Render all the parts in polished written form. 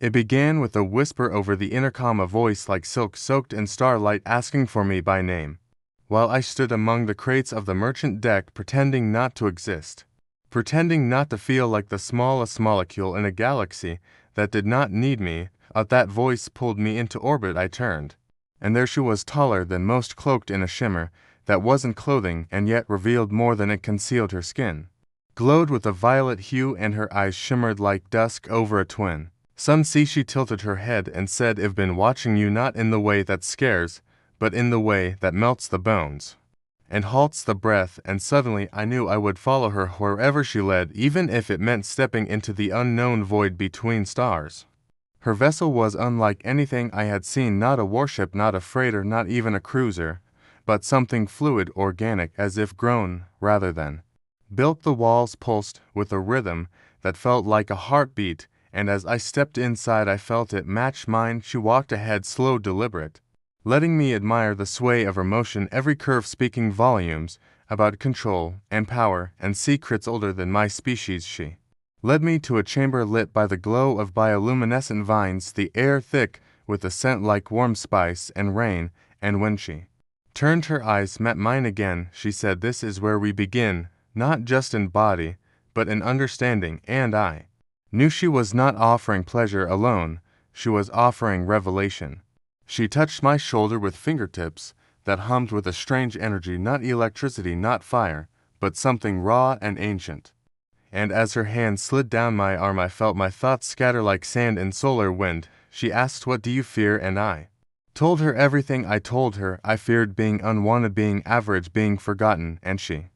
It began with a whisper over the intercom, a voice like silk soaked in starlight asking for me by name, while I stood among the crates of the merchant deck pretending not to exist, pretending not to feel like the smallest molecule in a galaxy that did not need me. That voice pulled me into orbit. I turned, and there she was, taller than most, cloaked in a shimmer that wasn't clothing and yet revealed more than it concealed. Her skin glowed with a violet hue and her eyes shimmered like dusk over a twin sun sea. She tilted her head and said, "I've been watching you, not in the way that scares, but in the way that melts the bones and halts the breath." And suddenly I knew I would follow her wherever she led, even if it meant stepping into the unknown void between stars. Her vessel was unlike anything I had seen, not a warship, not a freighter, not even a cruiser, but something fluid, organic, as if grown rather than built. The walls pulsed with a rhythm that felt like a heartbeat, and as I stepped inside I felt it match mine. She walked ahead, slow, deliberate, letting me admire the sway of her motion, every curve speaking volumes about control and power and secrets older than my species. She led me to a chamber lit by the glow of bioluminescent vines, the air thick with a scent like warm spice and rain, and when she turned, her eyes met mine again. She said, "This is where we begin, not just in body, but in understanding." And I knew she was not offering pleasure alone, she was offering revelation. She touched my shoulder with fingertips that hummed with a strange energy, not electricity, not fire, but something raw and ancient. And as her hand slid down my arm, I felt my thoughts scatter like sand in solar wind. She asked, "What do you fear?" And I told her everything. I told her I feared being unwanted, being average, being forgotten. And she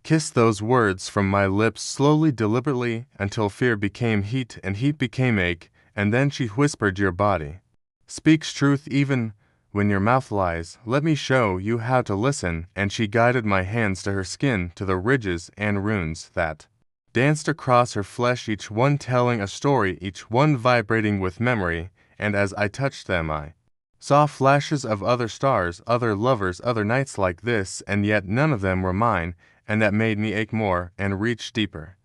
kissed those words from my lips slowly, deliberately, until fear became heat and heat became ache. And then she whispered, "Your body speaks truth even when your mouth lies. Let me show you how to listen." And she guided my hands to her skin, to the ridges and runes that danced across her flesh, each one telling a story, each one vibrating with memory. And as I touched them I saw flashes of other stars, other lovers, other nights like this, and yet none of them were mine, and that made me ache more and reach deeper.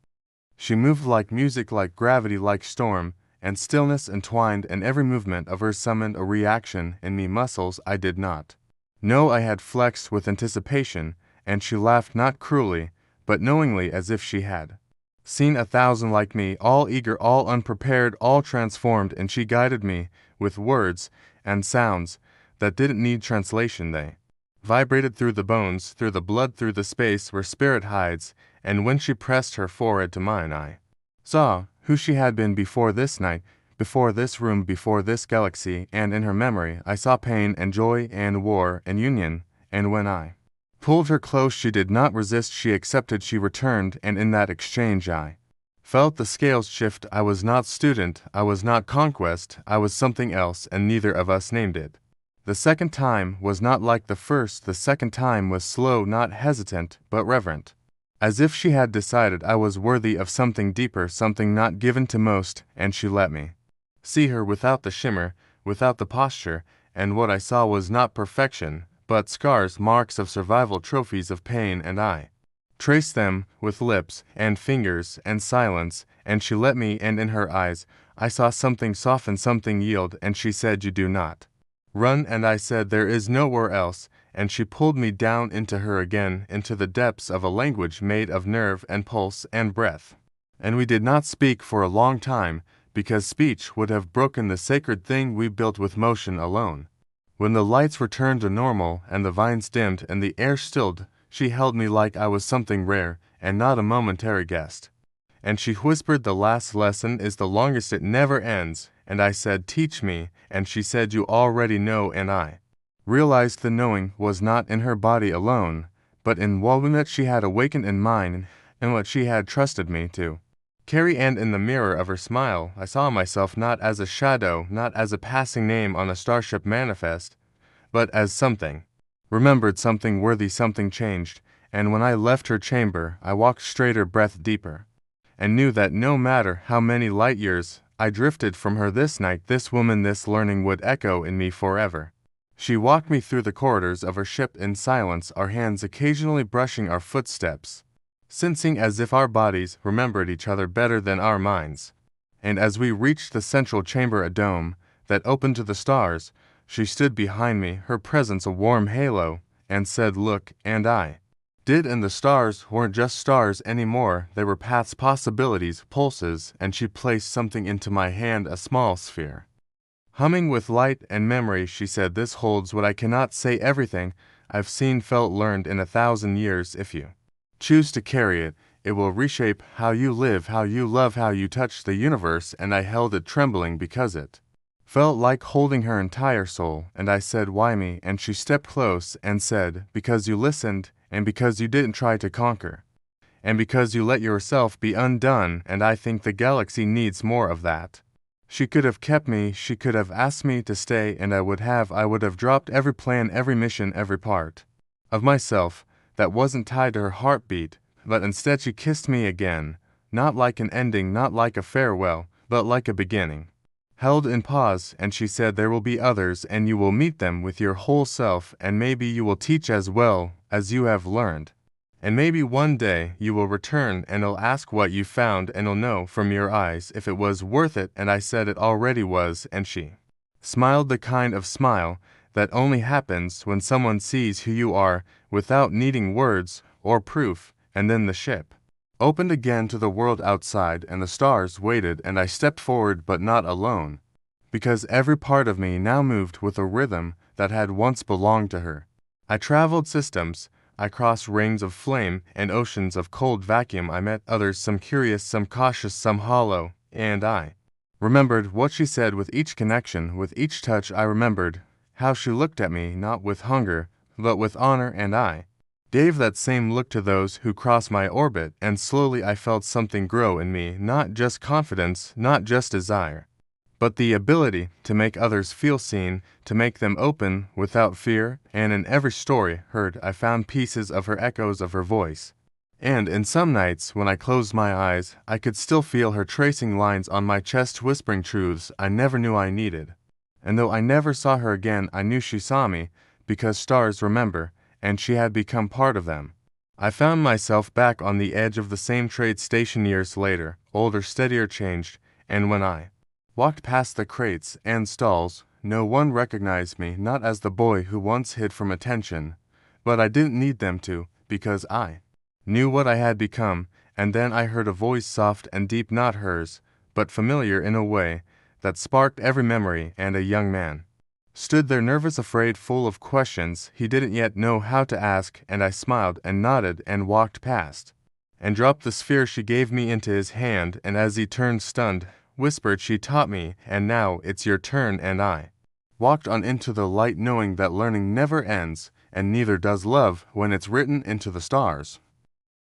She moved like music, like gravity, like storm and stillness entwined, and every movement of her summoned a reaction in me, muscles I did not know I had flexed with anticipation. And she laughed, not cruelly, but knowingly, as if she had seen 1,000 like me, all eager, all unprepared, all transformed. And she guided me with words and sounds that didn't need translation. They vibrated through the bones, through the blood, through the space where spirit hides. And when she pressed her forehead to mine, I saw who she had been before this night, before this room, before this galaxy. And in her memory I saw pain and joy and war and union. And when I pulled her close, she did not resist, she accepted, she returned. And in that exchange I felt the scales shift. I was not student, I was not conquest, I was something else, and neither of us named it. The second time was not like the first. The second time was slow, not hesitant, but reverent, as if she had decided I was worthy of something deeper, something not given to most. And she let me see her without the shimmer, without the posture. And what I saw was not perfection, but scars, marks of survival, trophies of pain. And I traced them with lips and fingers and silence. And she let me, and in her eyes I saw something soften, something yield. And she said, "You do not run." And I said, "There is nowhere else." And she pulled me down into her again, into the depths of a language made of nerve and pulse and breath. And we did not speak for a long time, because speech would have broken the sacred thing we built with motion alone. When the lights returned to normal and the vines dimmed and the air stilled, she held me like I was something rare and not a momentary guest. And she whispered, "The last lesson is the longest, it never ends." And I said, "Teach me." And she said, "You already know." And I realized the knowing was not in her body alone, but in what she had awakened in mine and what she had trusted me to carry. And in the mirror of her smile I saw myself, not as a shadow, not as a passing name on a starship manifest, but as something remembered, something worthy, something changed. And when I left her chamber I walked straighter, breath deeper, and knew that no matter how many light years I drifted from her this night, this woman, this learning would echo in me forever. She walked me through the corridors of her ship in silence, our hands occasionally brushing our footsteps, sensing as if our bodies remembered each other better than our minds. And as we reached the central chamber, a dome that opened to the stars, she stood behind me, her presence a warm halo, and said, "Look," and I did, and the stars weren't just stars anymore, they were paths, possibilities, pulses, and she placed something into my hand, a small sphere. Humming with light and memory, she said, "This holds what I cannot say, everything I've seen, felt, learned in 1,000 years. If you choose to carry it, it will reshape how you live, how you love, how you touch the universe." And I held it, trembling, because it felt like holding her entire soul. And I said, "Why me?" And she stepped close and said, "Because you listened, and because you didn't try to conquer, and because you let yourself be undone, and I think the galaxy needs more of that." She could have kept me, she could have asked me to stay, and I would have dropped every plan, every mission, every part of myself that wasn't tied to her heartbeat, but instead she kissed me again, not like an ending, not like a farewell, but like a beginning. Held in pause, and she said, "There will be others, and you will meet them with your whole self, and maybe you will teach as well as you have learned. And maybe one day you will return and I'll ask what you found, and I'll know from your eyes if it was worth it." And I said it already was, and she smiled, the kind of smile that only happens when someone sees who you are without needing words or proof. And then the ship opened again to the world outside, and the stars waited, and I stepped forward, but not alone, because every part of me now moved with a rhythm that had once belonged to her. I traveled systems, I crossed rings of flame and oceans of cold vacuum. I met others, some curious, some cautious, some hollow, and I remembered what she said with each connection, with each touch. I remembered how she looked at me, not with hunger, but with honor, and I gave that same look to those who crossed my orbit, and slowly I felt something grow in me, not just confidence, not just desire, but the ability to make others feel seen, to make them open without fear. And in every story heard, I found pieces of her, echoes of her voice. And in some nights, when I closed my eyes, I could still feel her tracing lines on my chest, whispering truths I never knew I needed. And though I never saw her again, I knew she saw me, because stars remember, and she had become part of them. I found myself back on the edge of the same trade station years later, older, steadier, changed, and when I walked past the crates and stalls, no one recognized me, not as the boy who once hid from attention, but I didn't need them to, because I knew what I had become. And then I heard a voice, soft and deep, not hers, but familiar in a way that sparked every memory, and a young man stood there, nervous, afraid, full of questions he didn't yet know how to ask. And I smiled and nodded and walked past, and dropped the sphere she gave me into his hand, and as he turned stunned, whispered, "She taught me, and now it's your turn." And I walked on into the light, knowing that learning never ends, and neither does love when it's written into the stars.